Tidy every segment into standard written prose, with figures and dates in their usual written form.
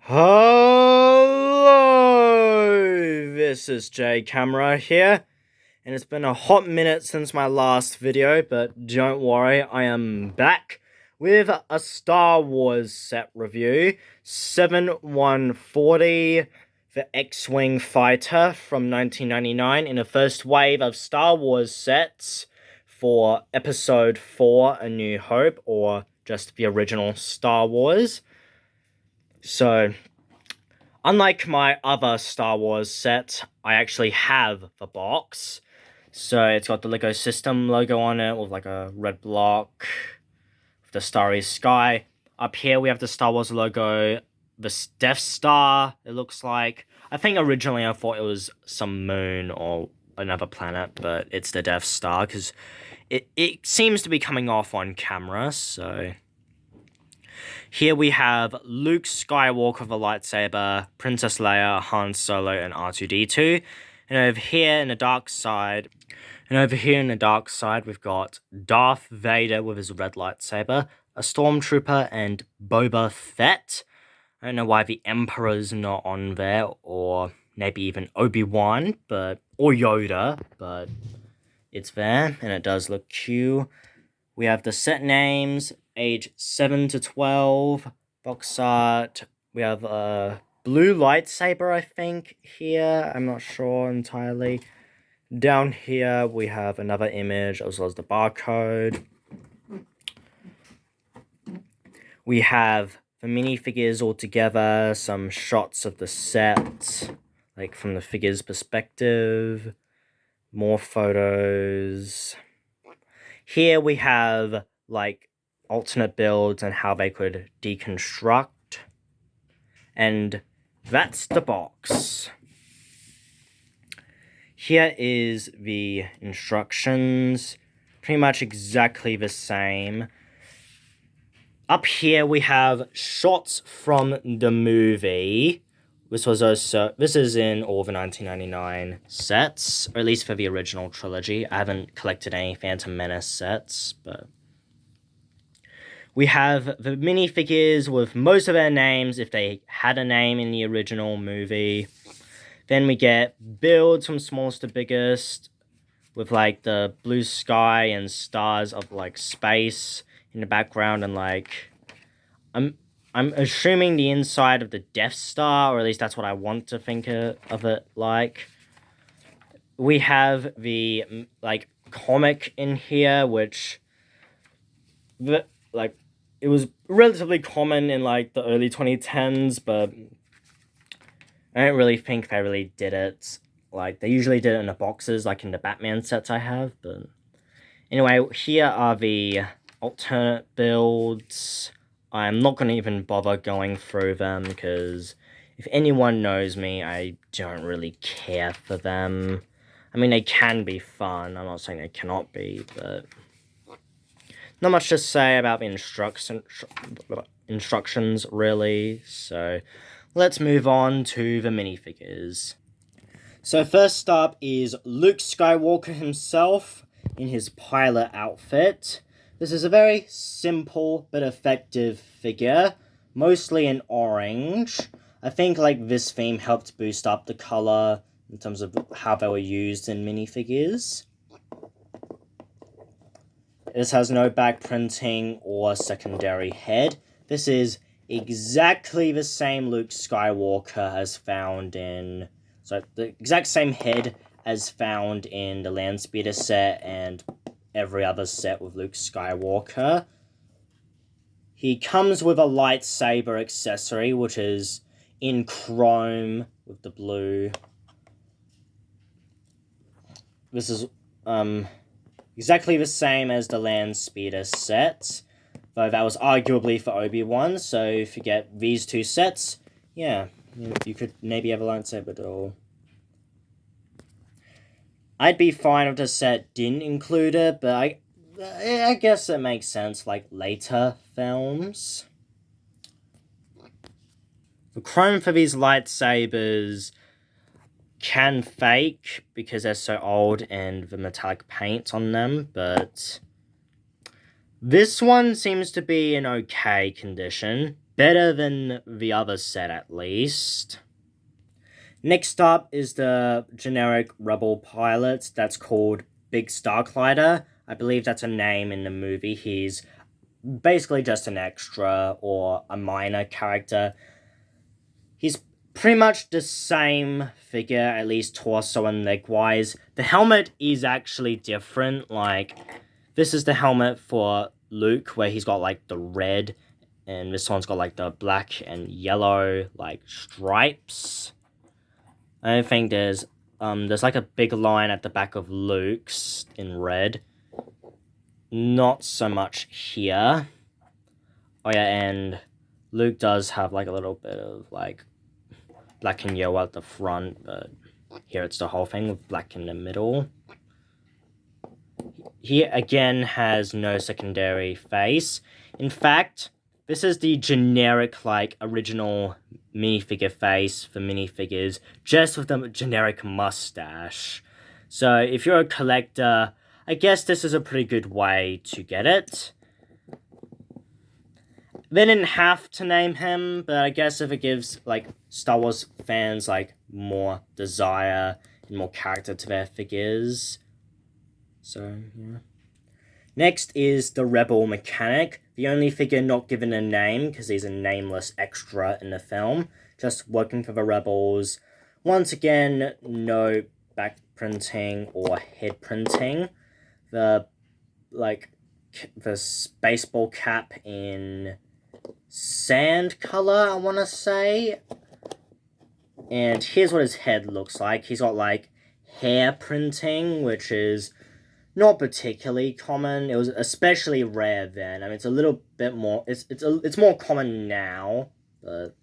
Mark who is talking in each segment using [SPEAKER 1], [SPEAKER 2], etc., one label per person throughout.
[SPEAKER 1] Hello, this is Jcamera here, and it's been a hot minute since my last video, but don't worry, I am back with a Star Wars set review, 7140, the X-Wing fighter from 1999, in the first wave of Star Wars sets for Episode 4, A New Hope, or just the original Star Wars. So, unlike my other Star Wars set, I actually have the box. So it's got the LEGO System logo on it with like a red block with the starry sky. Up here we have the Star Wars logo, the Death Star, it looks like. I think originally I thought it was some moon or another planet, but it's the Death Star because it seems to be coming off on camera, so... Here we have Luke Skywalker with a lightsaber, Princess Leia, Han Solo, and R2-D2. And over here in the dark side, we've got Darth Vader with his red lightsaber, a Stormtrooper, and Boba Fett. I don't know why the Emperor's not on there, or maybe even Obi-Wan, or Yoda, but it's there, and it does look cute. We have the set names, age 7 to 12, box art. We have a blue lightsaber, I think, here. I'm not sure entirely. Down here, we have another image, as well as the barcode. We have the minifigures all together, some shots of the set, like from the figure's perspective. More photos. Here we have, like, alternate builds and how they could deconstruct. And that's the box. Here is the instructions. Pretty much exactly the same. Up here we have shots from the movie. This is in all the 1999 sets, or at least for the original trilogy. I haven't collected any Phantom Menace sets, but... We have the minifigures with most of their names, if they had a name in the original movie. Then we get builds from smallest to biggest, with like the blue sky and stars of like space in the background, and like... I'm assuming the inside of the Death Star, or at least that's what I want to think of it like. We have the, like, comic in here, which, it was relatively common in, like, the early 2010s, but I don't really think they really did it. Like, they usually did it in the boxes, like in the Batman sets I have, but... Anyway, here are the alternate builds. I'm not going to even bother going through them, because if anyone knows me, I don't really care for them. I mean, they can be fun. I'm not saying they cannot be, but... Not much to say about the instructions, really, so... Let's move on to the minifigures. So first up is Luke Skywalker himself in his pilot outfit. This is a very simple but effective figure, mostly in orange. I think like this theme helped boost up the color in terms of how they were used in minifigures. This has no back printing or secondary head. This is exactly the same Luke Skywalker as found in... So the exact same head as found in the Landspeeder set and every other set with Luke Skywalker. He comes with a lightsaber accessory, which is in chrome with the blue. This is exactly the same as the Landspeeder set, though that was arguably for Obi-Wan, so if you get these two sets, yeah, you could maybe have a lightsaber duel. I'd be fine if the set didn't include it, but I guess it makes sense, like, later films. The chrome for these lightsabers can fake, because they're so old and the metallic paint on them, but This one seems to be in okay condition. Better than the other set, at least. Next up is the generic Rebel pilot that's called Big Starklighter. I believe that's a name in the movie. He's basically just an extra or a minor character. He's pretty much the same figure, at least torso and leg-wise. The helmet is actually different. Like, this is the helmet for Luke, where he's got, like, the red, and this one's got, like, the black and yellow, like, stripes. I think there's like a big line at the back of Luke's in red. Not so much here. Oh yeah, and Luke does have like a little bit of like black and yellow at the front, but here it's the whole thing with black in the middle. He again has no secondary face. In fact, this is the generic, like, original minifigure face for minifigures, just with the generic mustache. So if you're a collector, I guess this is a pretty good way to get it. They didn't have to name him, but I guess if it gives, like, Star Wars fans, like, more desire and more character to their figures. So, yeah. Next is the Rebel Mechanic, the only figure not given a name because he's a nameless extra in the film, just working for the Rebels. Once again, no back printing or head printing. The baseball cap in sand color, I want to say. And here's what his head looks like. He's got like hair printing, which is not particularly common. It was especially rare then. I mean, it's a little bit more. It's more common now, but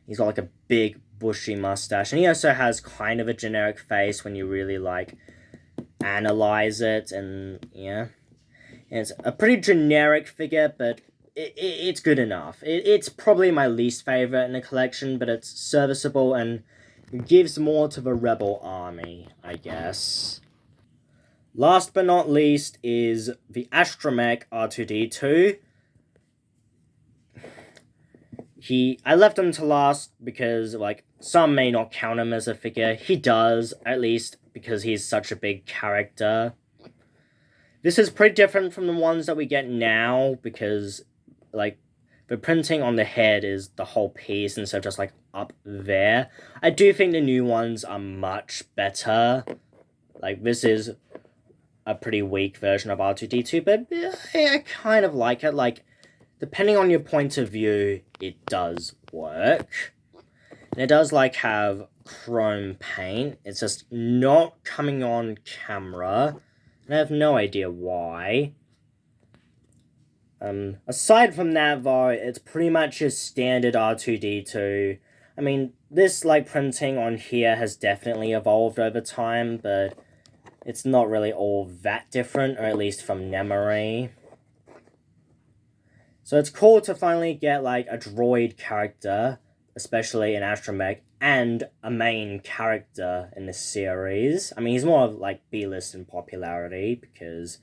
[SPEAKER 1] he's got like a big bushy mustache, and he also has kind of a generic face when you really like analyze it, and yeah, and it's a pretty generic figure, but it's good enough. It's probably my least favorite in the collection, but it's serviceable and gives more to the Rebel army, I guess. Last but not least is the Astromech R2-D2. I left him to last because, like, some may not count him as a figure. He does, at least because he's such a big character. This is pretty different from the ones that we get now because, like, the printing on the head is the whole piece instead of just, like, up there. I do think the new ones are much better. Like, this is a pretty weak version of R2-D2, but I kind of like it. Like, depending on your point of view, it does work. And it does, like, have chrome paint. It's just not coming on camera. And I have no idea why. Aside from that, though, it's pretty much a standard R2-D2. I mean, this, like, printing on here has definitely evolved over time, but it's not really all that different, or at least from memory. So it's cool to finally get, like, a droid character, especially in Astromech, and a main character in this series. I mean, he's more of, like, B-list in popularity, because,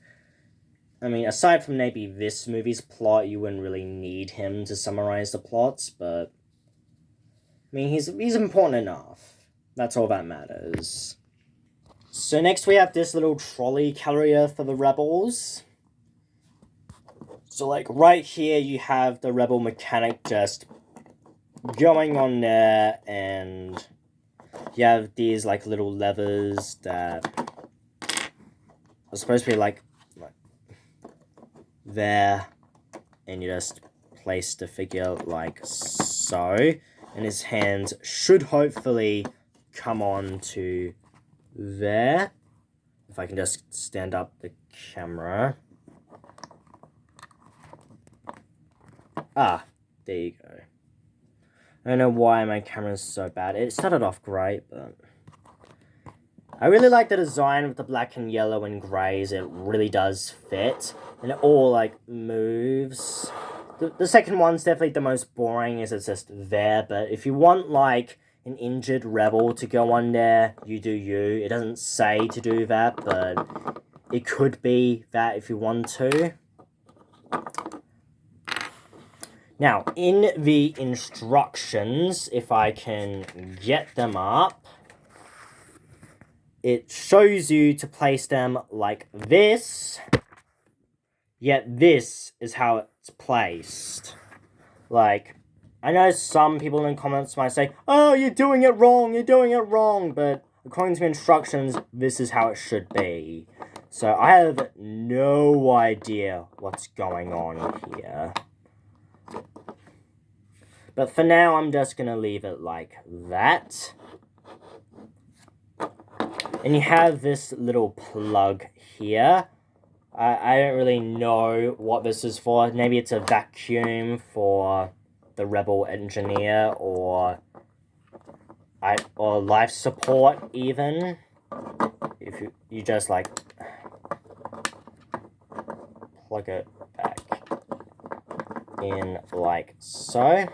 [SPEAKER 1] I mean, aside from maybe this movie's plot, you wouldn't really need him to summarize the plots, but, I mean, he's important enough. That's all that matters. So next we have this little trolley carrier for the Rebels. So, like, right here you have the Rebel mechanic just going on there, and you have these, like, little levers that are supposed to be, like there, and you just place the figure like so, and his hands should hopefully come on to there. If I can just stand up the camera. Ah, there you go. I don't know why my camera's so bad. It started off great, but I really like the design with the black and yellow and greys. It really does fit, and it all, like, moves. The second one's definitely the most boring, as it's just there, but if you want, like, an injured rebel to go on there, you do you. It doesn't say to do that, but it could be that if you want to. Now, in the instructions, if I can get them up, it shows you to place them like this, yet this is how it's placed. Like, I know some people in the comments might say, oh, you're doing it wrong, but according to instructions, this is how it should be. So I have no idea what's going on here. But for now, I'm just going to leave it like that. And you have this little plug here. I don't really know what this is for. Maybe it's a vacuum for the Rebel engineer or life support even. If you just like plug it back in like so.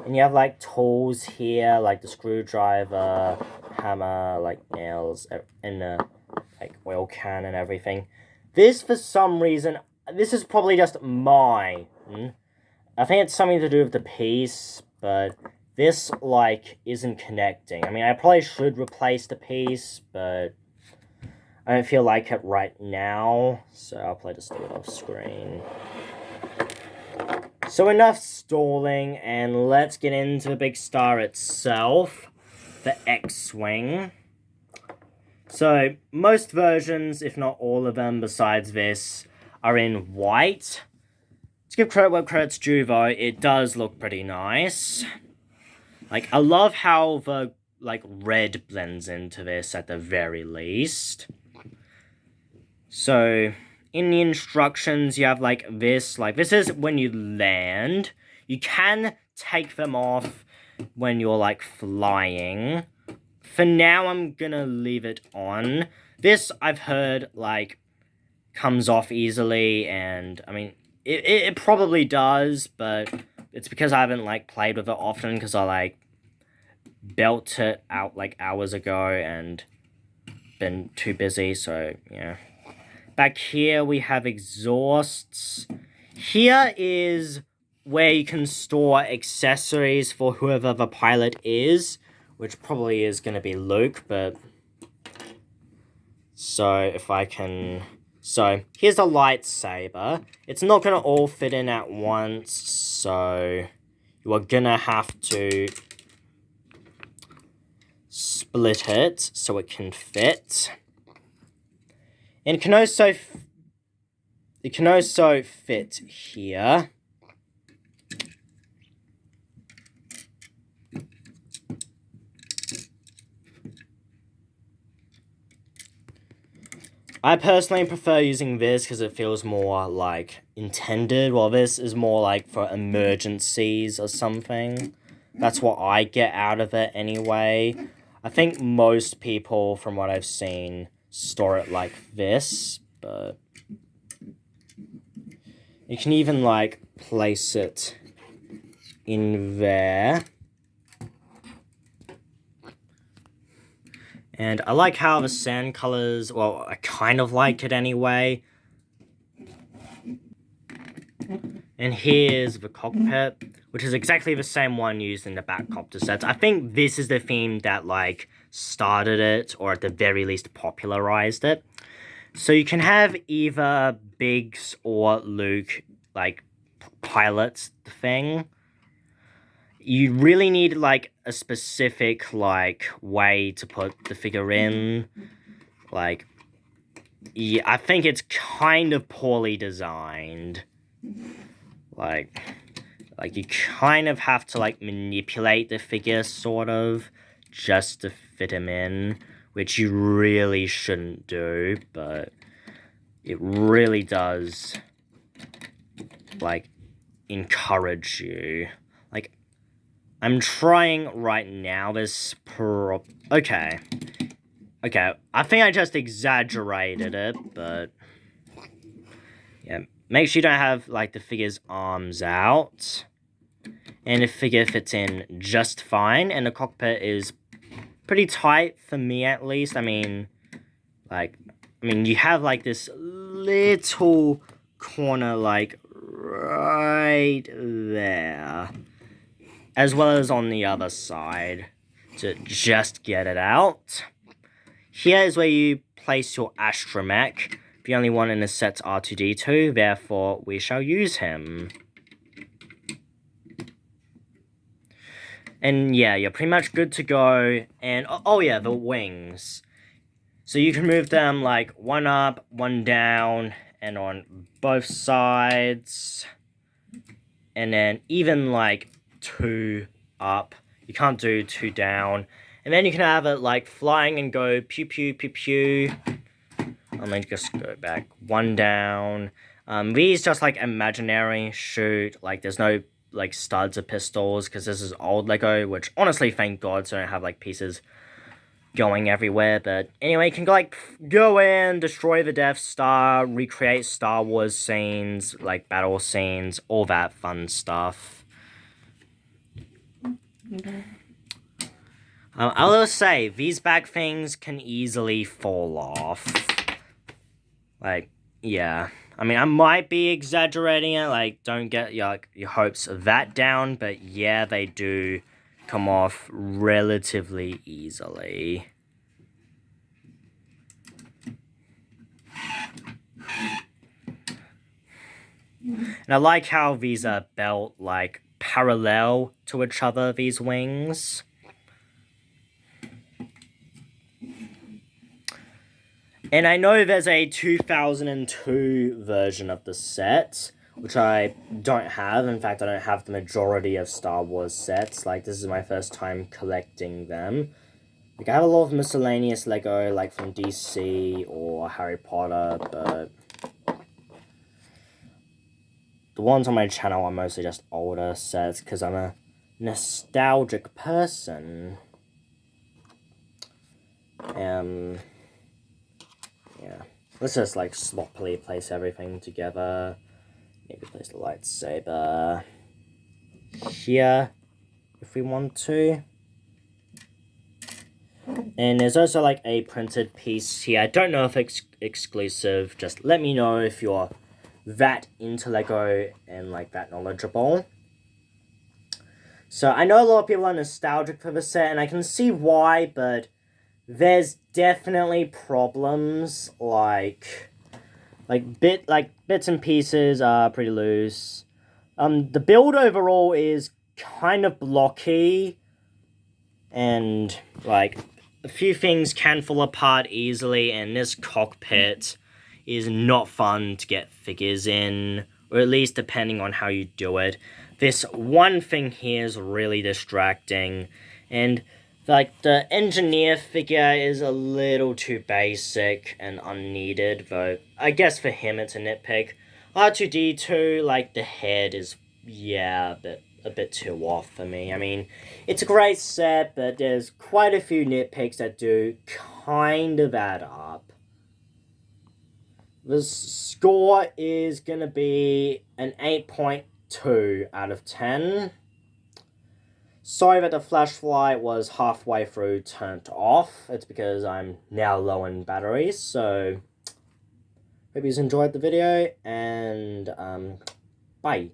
[SPEAKER 1] And you have like tools here, like the screwdriver, hammer, like nails, and like oil can and everything. This, for some reason, this is probably just mine. I think it's something to do with the piece, but this, like, isn't connecting. I mean, I probably should replace the piece, but I don't feel like it right now, so I'll probably just do it off screen. So enough stalling, and let's get into the big star itself, the X-Wing. So, most versions, if not all of them besides this, are in white. To give credit where credit's due, though, it does look pretty nice. Like, I love how the, like, red blends into this at the very least. So, in the instructions, you have, like, this is when you land. You can take them off when you're, like, flying. For now, I'm gonna leave it on. This, I've heard, like, comes off easily, and, I mean, it probably does, but it's because I haven't, like, played with it often, because I, like, built it out, like, hours ago, and been too busy, so, yeah. Back here, we have exhausts. Here is where you can store accessories for whoever the pilot is, which probably is going to be Luke, but... So, if I can... So, here's a lightsaber. It's not going to all fit in at once, so... You are going to have to... split it so it can fit. And it can also fit here. I personally prefer using this because it feels more, like, intended, while this is more, like, for emergencies or something. That's what I get out of it anyway. I think most people, from what I've seen, store it like this, but... You can even, like, place it in there. And I like how the sand colors, well, I kind of like it anyway. And here's the cockpit, which is exactly the same one used in the Batcopter sets. I think this is the theme that, like, started it, or at the very least popularized it. So you can have either Biggs or Luke, like, pilot the thing. You really need, like, a specific, like, way to put the figure in. Like, yeah, I think it's kind of poorly designed. Like, you kind of have to, like, manipulate the figure, sort of, just to fit him in, which you really shouldn't do, but it really does, like, encourage you. Like, I'm trying right now, okay, I think I just exaggerated it, but, yeah, make sure you don't have, like, the figure's arms out, and the figure fits in just fine, and the cockpit is pretty tight, for me at least. I mean, you have, like, this little corner, like, right there. As well as on the other side to just get it out. Here is where you place your astromech. The only one in the set's R2-D2, therefore we shall use him. And yeah, you're pretty much good to go. And oh yeah, the wings. So you can move them like one up, one down, and on both sides. And then even like two up. You can't do two down. And then you can have it like flying and go pew pew pew pew. Let me just go back. One down. These just like imaginary shoot. Like there's no like studs or pistols because this is old Lego, which honestly thank God so I don't have like pieces going everywhere. But anyway, you can like go in, destroy the Death Star, recreate Star Wars scenes, like battle scenes, all that fun stuff. I will say these back things can easily fall off. Like, yeah. I mean, I might be exaggerating it. Like, don't get your hopes that down. But yeah, they do come off relatively easily. And I like how these are built, like, parallel to each other, these wings. And I know there's a 2002 version of the set, which I don't have. In fact, I don't have the majority of Star Wars sets. Like, this is my first time collecting them. Like, I have a lot of miscellaneous Lego, like from DC or Harry Potter, but the ones on my channel are mostly just older sets because I'm a nostalgic person. Yeah, let's just like sloppily place everything together. Maybe place the lightsaber here if we want to. And there's also like a printed piece here. I don't know if it's exclusive. Just let me know if you're that into Lego and like that knowledgeable. So I know a lot of people are nostalgic for the set and I can see why, but there's definitely problems, like bits and pieces are pretty loose. The build overall is kind of blocky, and like a few things can fall apart easily, and this cockpit is not fun to get figures in, or at least depending on how you do it. This one thing here is really distracting, and like, the engineer figure is a little too basic and unneeded, though I guess for him it's a nitpick. R2-D2, like, the head is, yeah, a bit too off for me. I mean, it's a great set, but there's quite a few nitpicks that do kind of add up. The score is going to be an 8.2 out of 10. Sorry that the flashlight was halfway through turned off. It's because I'm now low in batteries, so hope you enjoyed the video, and bye.